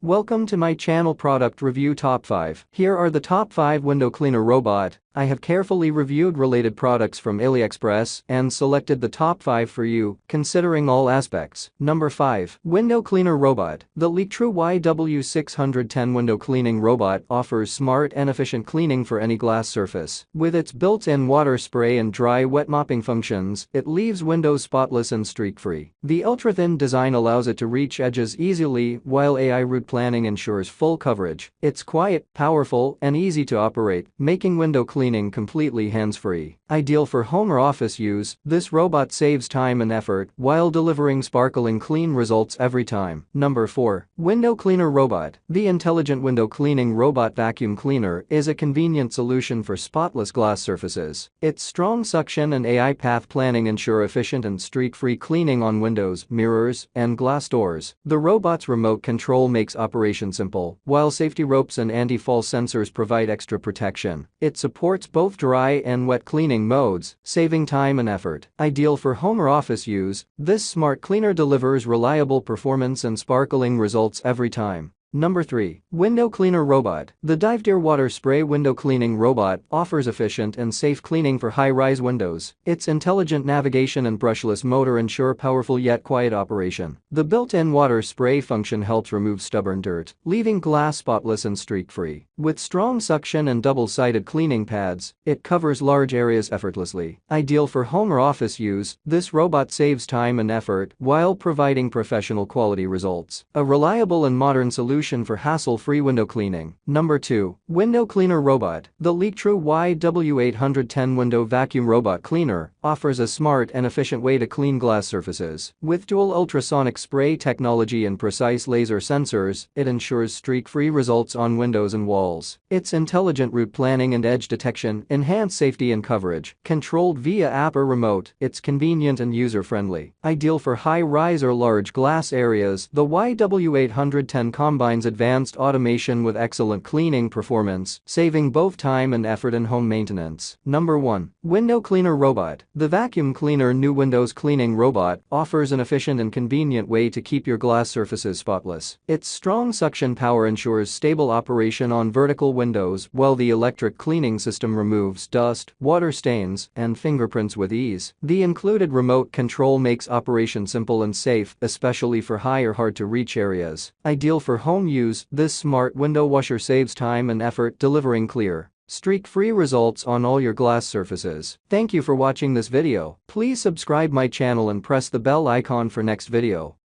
Welcome to my channel Product Review Top 5. Here are the top 5 window cleaner robot. I have carefully reviewed related products from AliExpress and selected the top 5 for you, considering all aspects. Number 5. Window Cleaner Robot. The Leektrue YW610 window cleaning robot offers smart and efficient cleaning for any glass surface. With its built-in water spray and dry wet mopping functions, it leaves windows spotless and streak-free. The ultra-thin design allows it to reach edges easily, while AI route planning ensures full coverage. It's quiet, powerful, and easy to operate, making window cleaning completely hands-free. Ideal for home or office use, this robot saves time and effort while delivering sparkling clean results every time. Number 4. Window Cleaner Robot. The intelligent window cleaning robot vacuum cleaner is a convenient solution for spotless glass surfaces. Its strong suction and AI path planning ensure efficient and streak-free cleaning on windows, mirrors, and glass doors. The robot's remote control makes operation simple, while safety ropes and anti-fall sensors provide extra protection. It supports both dry and wet cleaning modes, saving time and effort. Ideal for home or office use, this smart cleaner delivers reliable performance and sparkling results every time. Number 3. Window Cleaner Robot. The Divedeer Water Spray Window Cleaning Robot offers efficient and safe cleaning for high-rise windows. Its intelligent navigation and brushless motor ensure powerful yet quiet operation. The built-in water spray function helps remove stubborn dirt, leaving glass spotless and streak-free. With strong suction and double-sided cleaning pads, it covers large areas effortlessly. Ideal for home or office use, this robot saves time and effort while providing professional quality results. A reliable and modern solution for hassle-free window cleaning. Number 2. Window Cleaner Robot. The Leektrue YW810 Window Vacuum Robot Cleaner offers a smart and efficient way to clean glass surfaces. With dual ultrasonic spray technology and precise laser sensors, it ensures streak-free results on windows and walls. Its intelligent route planning and edge detection enhance safety and coverage. Controlled via app or remote, it's convenient and user-friendly. Ideal for high-rise or large glass areas, the YW810 combines advanced automation with excellent cleaning performance, saving both time and effort in home maintenance. Number 1. Window Cleaner Robot. The vacuum cleaner New Windows Cleaning Robot offers an efficient and convenient way to keep your glass surfaces spotless. Its strong suction power ensures stable operation on vertical windows, while the electric cleaning system removes dust, water stains, and fingerprints with ease. The included remote control makes operation simple and safe, especially for high or hard-to-reach areas. Ideal for home use, this smart window washer saves time and effort delivering clear, streak-free results on all your glass surfaces. Thank you for watching this video. Please subscribe my channel and press the bell icon for next video.